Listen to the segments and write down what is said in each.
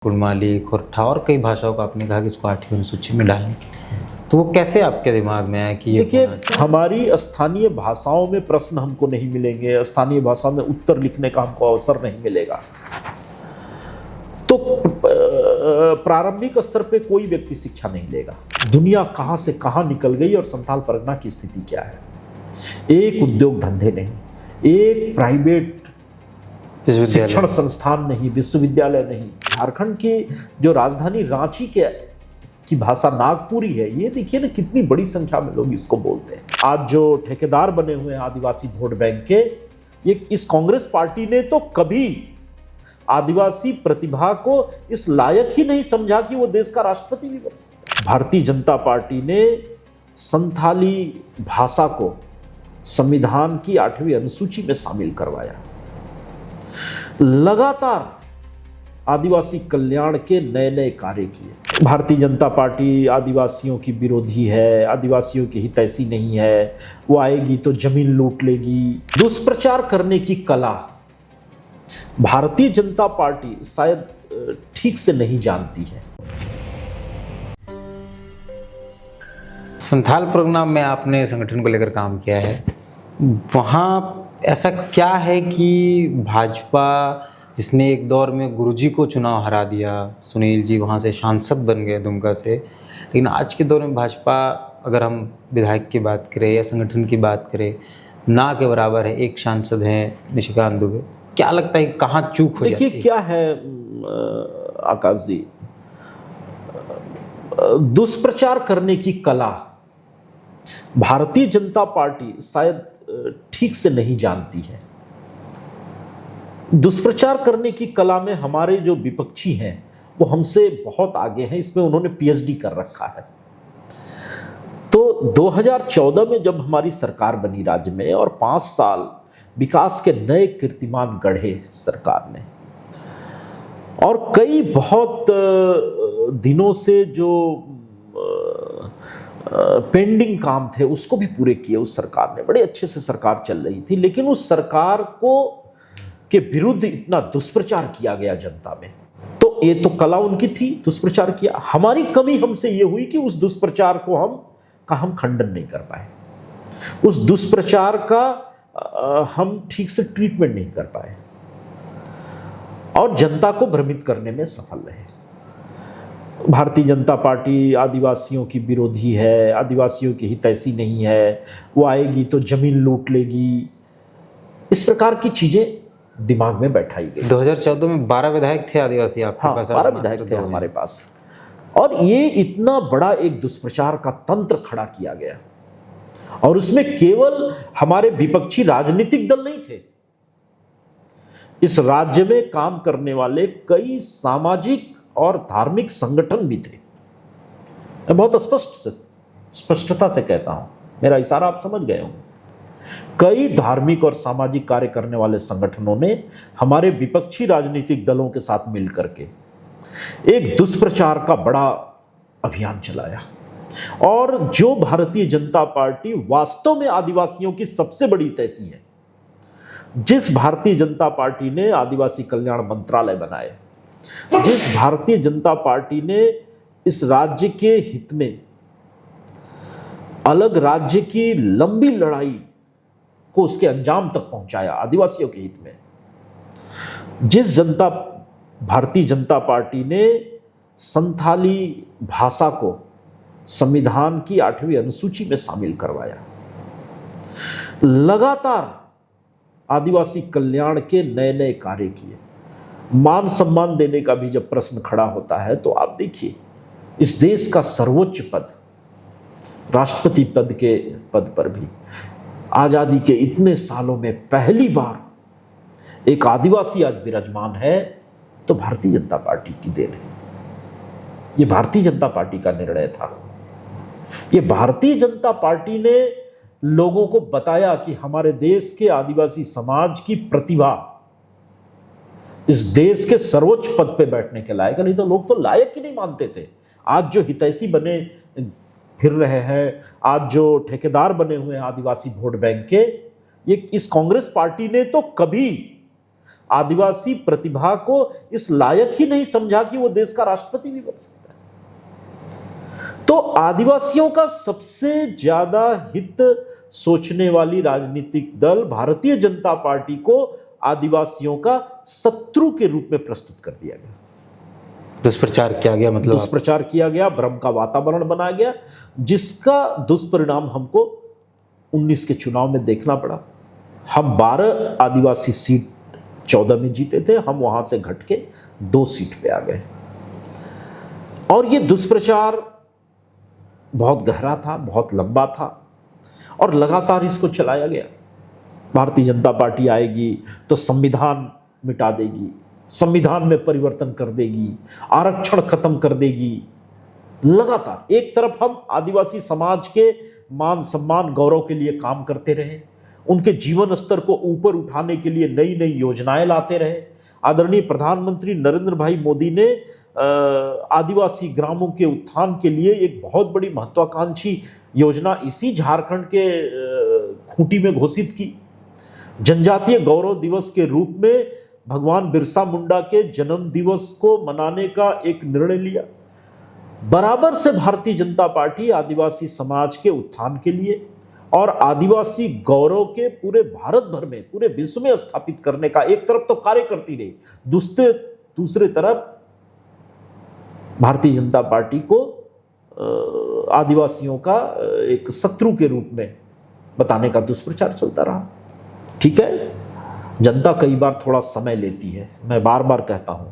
कुड़माली, खोरठा और कई भाषाओं का आपने कहा कि इसको 8वीं अनुसूची में डालें, तो वो कैसे आपके दिमाग में आया कि ये देखिए, होना चाहिए? हमारी स्थानीय भाषाओं में प्रश्न हमको नहीं मिलेंगे, स्थानीय भाषा में उत्तर लिखने का हमको अवसर नहीं मिलेगा, तो प्रारंभिक स्तर पे कोई व्यक्ति शिक्षा नहीं लेगा। दुनिया कहां से कहां निकल गई और संथाल परगना की स्थिति क्या है। एक उद्योग धंधे नहीं, एक प्राइवेट शिक्षण संस्थान नहीं, विश्वविद्यालय नहीं। झारखंड की जो राजधानी रांची की भाषा नागपुरी है, ये देखिए ना कितनी बड़ी संख्या में लोग इसको बोलते हैं। आज जो ठेकेदार बने हुए हैं आदिवासी वोट बैंक के, ये इस कांग्रेस पार्टी ने तो कभी आदिवासी प्रतिभा को इस लायक ही नहीं समझा कि वो देश का राष्ट्रपति भी बन सकता है। भारतीय जनता पार्टी ने संथाली भाषा को संविधान की 8वीं अनुसूची में शामिल करवाया। लगातार आदिवासी कल्याण के नए नए कार्य किए। भारतीय जनता पार्टी आदिवासियों की विरोधी है, आदिवासियों की हितैषी नहीं है, वो आएगी तो जमीन लूट लेगी। दुष्प्रचार करने की कला भारतीय जनता पार्टी शायद ठीक से नहीं जानती है। संथाल परगना में आपने संगठन को लेकर काम किया है, वहाँ ऐसा क्या है कि भाजपा जिसने एक दौर में गुरुजी को चुनाव हरा दिया, सुनील जी वहाँ से सांसद बन गए दुमका से, लेकिन आज के दौर में भाजपा, अगर हम विधायक की बात करें या संगठन की बात करें, ना के बराबर है। एक सांसद हैं निशिकांत दुबे। क्या लगता है कहाँ चूक हो जाती है? देखिए क्या है आकाश जी, दुष्प्रचार करने की कला भारतीय जनता पार्टी शायद ठीक से नहीं जानती है। दुष्प्रचार करने की कला में हमारे जो विपक्षी हैं वो हमसे बहुत आगे हैं, इसमें उन्होंने पीएचडी कर रखा है। तो 2014 में जब हमारी सरकार बनी राज्य में और 5 साल विकास के नए कीर्तिमान गढ़े सरकार ने, और कई बहुत दिनों से जो पेंडिंग काम थे उसको भी पूरे किए उस सरकार ने। बड़े अच्छे से सरकार चल रही थी, लेकिन उस सरकार को के विरुद्ध इतना दुष्प्रचार किया गया जनता में, तो ये तो कला उनकी थी, दुष्प्रचार किया। हमारी कमी हमसे ये हुई कि उस दुष्प्रचार को हम खंडन नहीं कर पाए, उस दुष्प्रचार का हम ठीक से ट्रीटमेंट नहीं कर पाए और जनता को भ्रमित करने में सफल रहे। भारतीय जनता पार्टी आदिवासियों की विरोधी है, आदिवासियों की हितैषी नहीं है, वो आएगी तो जमीन लूट लेगी, इस प्रकार की चीजें दिमाग में बैठाई गई। 2014 में 12 विधायक थे आदिवासी आपके पास? 12 विधायक थे हमारे पास, और ये इतना बड़ा एक दुष्प्रचार का तंत्र खड़ा किया गया, और उसमें केवल हमारे विपक्षी राजनीतिक दल नहीं थे, इस राज्य में काम करने वाले कई सामाजिक और धार्मिक संगठन भी थे। मैं बहुत स्पष्टता से कहता हूं, मेरा इशारा आप समझ गए होंगे। कई धार्मिक और सामाजिक कार्य करने वाले संगठनों ने हमारे विपक्षी राजनीतिक दलों के साथ मिलकर के एक दुष्प्रचार का बड़ा अभियान चलाया, और जो भारतीय जनता पार्टी वास्तव में आदिवासियों की सबसे बड़ी हितैषी है, जिस भारतीय जनता पार्टी ने आदिवासी कल्याण मंत्रालय बनाए, जिस भारतीय जनता पार्टी ने इस राज्य के हित में अलग राज्य की लंबी लड़ाई को उसके अंजाम तक पहुंचाया आदिवासियों के हित में, जिस भारतीय जनता पार्टी ने संथाली भाषा को संविधान की 8वीं अनुसूची में शामिल करवाया, लगातार आदिवासी कल्याण के नए नए कार्य किए। मान सम्मान देने का भी जब प्रश्न खड़ा होता है, तो आप देखिए इस देश का सर्वोच्च पद, राष्ट्रपति पद के पद पर भी आजादी के इतने सालों में पहली बार एक आदिवासी आज विराजमान है, तो भारतीय जनता पार्टी की देन है। ये भारतीय जनता पार्टी का निर्णय था। ये भारतीय जनता पार्टी ने लोगों को बताया कि हमारे देश के आदिवासी समाज की प्रतिभा इस देश के सर्वोच्च पद पे बैठने के लायक है, नहीं तो लोग तो लायक ही नहीं मानते थे। आज जो हितैषी बने फिर रहे हैं, आज जो ठेकेदार बने हुए हैं आदिवासी वोट बैंक के, ये इस कांग्रेस पार्टी ने तो कभी आदिवासी प्रतिभा को इस लायक ही नहीं समझा कि वो देश का राष्ट्रपति भी बन सकता है। तो आदिवासियों का सबसे ज्यादा हित सोचने वाली राजनीतिक दल भारतीय जनता पार्टी को आदिवासियों का शत्रु के रूप में प्रस्तुत कर दिया गया, दुष्प्रचार किया गया, मतलब दुष्प्रचार किया गया, भ्रम का वातावरण बनाया गया, जिसका दुष्परिणाम हमको 19 के चुनाव में देखना पड़ा। हम 12 आदिवासी सीट 14 में जीते थे, हम वहां से घट के 2 सीट पे आ गए। और ये दुष्प्रचार बहुत गहरा था, बहुत लंबा था और लगातार इसको चलाया गया। भारतीय जनता पार्टी आएगी तो संविधान मिटा देगी, संविधान में परिवर्तन कर देगी, आरक्षण खत्म कर देगी। लगातार एक तरफ हम आदिवासी समाज के मान सम्मान गौरव के लिए काम करते रहे, उनके जीवन स्तर को ऊपर उठाने के लिए नई नई योजनाएं लाते रहे। आदरणीय प्रधानमंत्री नरेंद्र भाई मोदी ने आदिवासी ग्रामों के उत्थान के लिए एक बहुत बड़ी महत्वाकांक्षी योजना इसी झारखंड के खूंटी में घोषित की। जनजातीय गौरव दिवस के रूप में भगवान बिरसा मुंडा के जन्म दिवस को मनाने का एक निर्णय लिया। बराबर से भारतीय जनता पार्टी आदिवासी समाज के उत्थान के लिए और आदिवासी गौरव के पूरे भारत भर में, पूरे विश्व में स्थापित करने का एक तरफ तो कार्य करती रही, दूसरे तरफ भारतीय जनता पार्टी को आदिवासियों का एक शत्रु के रूप में बताने का दुष्प्रचार चलता रहा। ठीक है, जनता कई बार थोड़ा समय लेती है, मैं बार बार कहता हूं,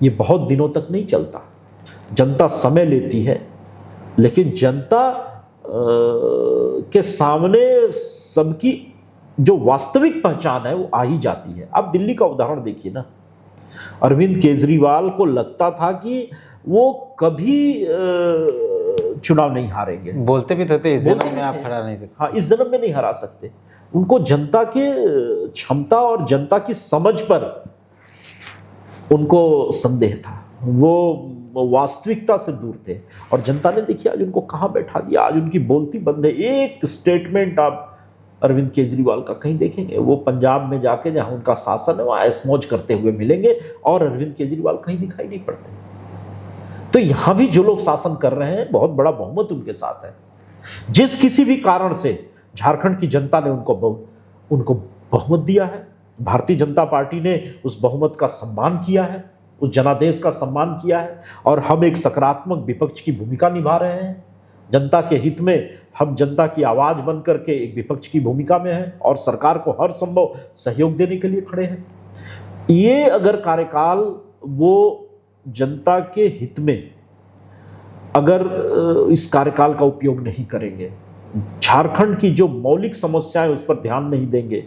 ये बहुत दिनों तक नहीं चलता। जनता समय लेती है, लेकिन जनता के सामने सबकी जो वास्तविक पहचान है वो आ ही जाती है। आप दिल्ली का उदाहरण देखिए ना, अरविंद केजरीवाल को लगता था कि वो कभी चुनाव नहीं हारेंगे, बोलते भी थे इस जन्म में आप हरा नहीं सकते। हाँ, इस जन्म में नहीं हरा सकते। उनको जनता के क्षमता और जनता की समझ पर उनको संदेह था, वो वास्तविकता से दूर थे। और जनता ने देखिए आज उनको कहां बैठा दिया, आज उनकी बोलती बंद है। एक स्टेटमेंट आप अरविंद केजरीवाल का कहीं देखेंगे, वो पंजाब में जाके जहां उनका शासन है वहां ऐशमौज करते हुए मिलेंगे और अरविंद केजरीवाल कहीं दिखाई नहीं पड़ते। तो यहां भी जो लोग शासन कर रहे हैं बहुत बड़ा बहुमत उनके साथ है। जिस किसी भी कारण से झारखंड की जनता ने उनको बहुमत दिया है, भारतीय जनता पार्टी ने उस बहुमत का सम्मान किया है, उस जनादेश का सम्मान किया है और हम एक सकारात्मक विपक्ष की भूमिका निभा रहे हैं। जनता के हित में हम जनता की आवाज बन करके एक विपक्ष की भूमिका में हैं और सरकार को हर संभव सहयोग देने के लिए खड़े हैं। ये अगर कार्यकाल वो जनता के हित में अगर इस कार्यकाल का उपयोग नहीं करेंगे, झारखंड की जो मौलिक समस्याएं उस पर ध्यान नहीं देंगे,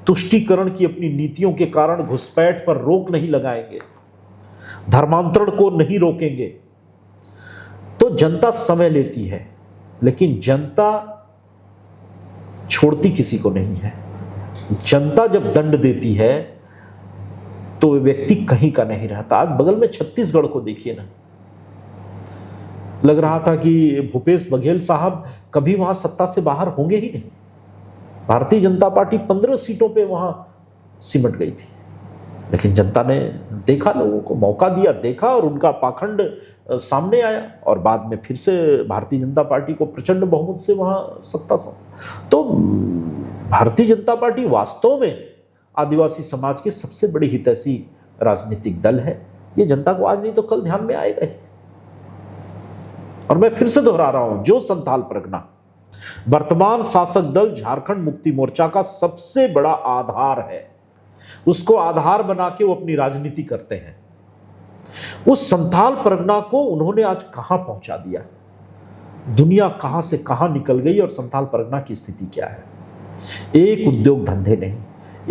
तुष्टीकरण की अपनी नीतियों के कारण घुसपैठ पर रोक नहीं लगाएंगे, धर्मांतरण को नहीं रोकेंगे, तो जनता समय लेती है लेकिन जनता छोड़ती किसी को नहीं है। जनता जब दंड देती है तो व्यक्ति कहीं का नहीं रहता। आज बगल में छत्तीसगढ़ को देखिए ना, लग रहा था कि भूपेश बघेल साहब कभी वहां सत्ता से बाहर होंगे ही नहीं। भारतीय जनता पार्टी 15 सीटों पे वहां सिमट गई थी, लेकिन जनता ने देखा, लोगों को मौका दिया, देखा और उनका पाखंड सामने आया और बाद में फिर से भारतीय जनता पार्टी को प्रचंड बहुमत से वहां सत्ता तो भारतीय जनता पार्टी वास्तव में आदिवासी समाज की सबसे बड़ी हितैषी राजनीतिक दल है। ये जनता को आज नहीं तो कल ध्यान में आएगा ही। और मैं फिर से दोहरा रहा हूं, जो संथाल परगना वर्तमान शासक दल झारखंड मुक्ति मोर्चा का सबसे बड़ा आधार है, उसको आधार बना के वो अपनी राजनीति करते हैं। उस संथाल परगना को उन्होंने आज कहां पहुंचा दिया, दुनिया कहां से कहां निकल गई और संथाल परगना की स्थिति क्या है। एक उद्योग धंधे नहीं,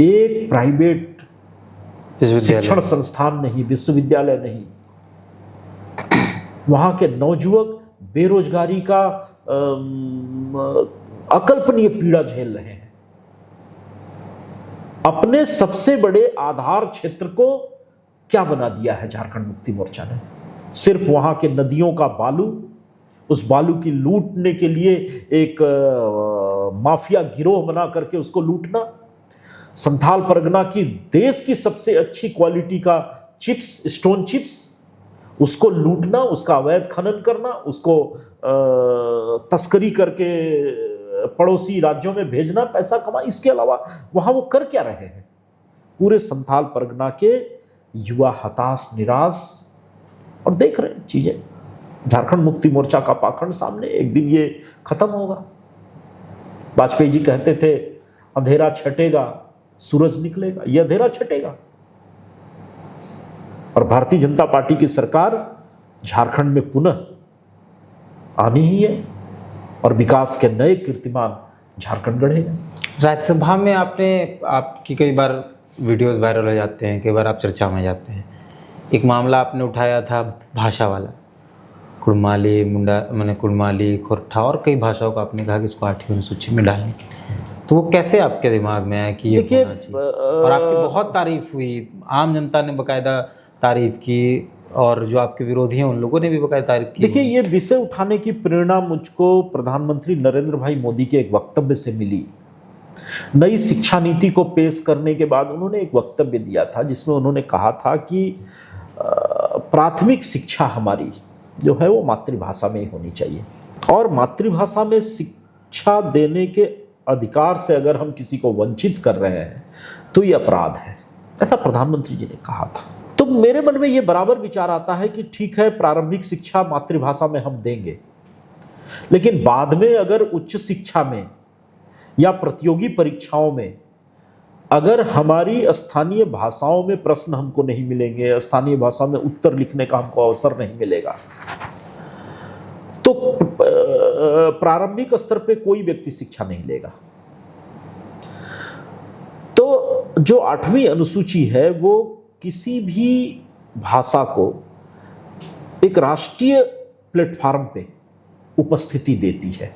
एक प्राइवेट शिक्षण संस्थान नहीं, विश्वविद्यालय नहीं, वहां के नौजुवक बेरोजगारी का अकल्पनीय पीड़ा झेल रहे हैं। अपने सबसे बड़े आधार क्षेत्र को क्या बना दिया है झारखंड मुक्ति मोर्चा ने? सिर्फ वहां के नदियों का बालू, उस बालू की लूटने के लिए एक माफिया गिरोह बना करके उसको लूटना, संथाल परगना की देश की सबसे अच्छी क्वालिटी का चिप्स, स्टोन चिप्स, उसको लूटना, उसका अवैध खनन करना, उसको तस्करी करके पड़ोसी राज्यों में भेजना, पैसा कमा, इसके अलावा वहां वो कर क्या रहे हैं? पूरे संथाल परगना के युवा हताश, निराश और देख रहे हैं चीजें। झारखंड मुक्ति मोर्चा का पाखंड सामने, एक दिन ये खत्म होगा। वाजपेयी जी कहते थे अंधेरा छटेगा सूरज निकलेगा, ये अंधेरा छटेगा। और भारतीय जनता पार्टी की सरकार झारखंड में पुनः आनी ही है और विकास के नए कीर्तिमान झारखंड गढ़ेगा। राज्यसभा में आपकी कई बार वीडियोस वायरल हो जाते हैं, कई बार आप चर्चा में जाते हैं। एक मामला आपने उठाया था भाषा वाला, कुड़माली, कुड़माली, खोरठा और कई भाषाओं का आपने कहा कि इसको 8वीं अनुसूची में डालने के लिए। तो वो कैसे आपके दिमाग में आया कि ये होना चाहिए? और आपकी बहुत तारीफ हुई, आम जनता ने बकायदा तारीफ की और जो आपके विरोधी हैं उन लोगों ने भी बकायदा तारीफ की। देखिए, ये विषय उठाने की प्रेरणा मुझको प्रधानमंत्री नरेंद्र भाई मोदी के एक वक्तव्य से मिली। नई शिक्षा नीति को पेश करने के बाद उन्होंने एक वक्तव्य दिया था जिसमें उन्होंने कहा था कि प्राथमिक शिक्षा हमारी जो है वो मातृभाषा में ही होनी चाहिए और मातृभाषा में शिक्षा देने के अधिकार से अगर हम किसी को वंचित कर रहे हैं तो ये अपराध है, ऐसा प्रधानमंत्री जी ने कहा था। तो मेरे मन में ये बराबर विचार आता है कि ठीक है, प्रारंभिक शिक्षा मातृभाषा में हम देंगे, लेकिन बाद में अगर उच्च शिक्षा में या प्रतियोगी परीक्षाओं में अगर हमारी स्थानीय भाषाओं में प्रश्न हमको नहीं मिलेंगे, स्थानीय भाषा में उत्तर लिखने का हमको अवसर नहीं मिलेगा, तो प्रारंभिक स्तर पे कोई व्यक्ति शिक्षा नहीं लेगा। तो जो 8वीं अनुसूची है वो किसी भी भाषा को एक राष्ट्रीय प्लेटफॉर्म पे उपस्थिति देती है।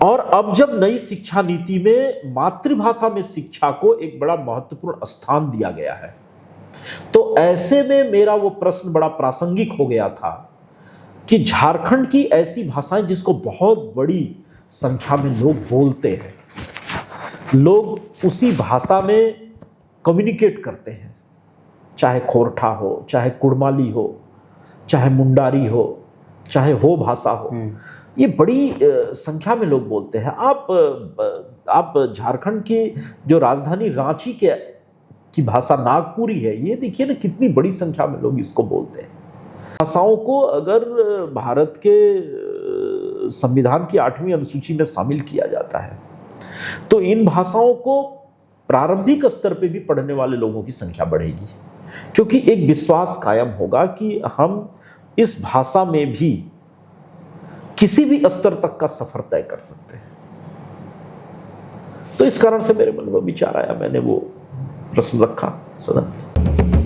और अब जब नई शिक्षा नीति में मातृभाषा में शिक्षा को एक बड़ा महत्वपूर्ण स्थान दिया गया है, तो ऐसे में मेरा वो प्रश्न बड़ा प्रासंगिक हो गया था कि झारखंड की ऐसी भाषाएं जिसको बहुत बड़ी संख्या में लोग बोलते हैं, लोग उसी भाषा में कम्युनिकेट करते हैं, चाहे खोरठा हो, चाहे कुड़माली हो, चाहे मुंडारी हो, चाहे हो भाषा हो, ये बड़ी संख्या में लोग बोलते हैं। आप झारखंड की जो राजधानी रांची की भाषा नागपुरी है, ये देखिए ना कितनी बड़ी संख्या में लोग इसको बोलते हैं। भाषाओं को अगर भारत के संविधान की 8वीं अनुसूची में शामिल किया जाता है तो इन भाषाओं को प्रारंभिक स्तर पे भी पढ़ने वाले लोगों की संख्या बढ़ेगी, क्योंकि एक विश्वास कायम होगा कि हम इस भाषा में भी किसी भी स्तर तक का सफर तय कर सकते हैं। तो इस कारण से मेरे मन में विचार आया, मैंने वो प्रश्न रखा सदन में।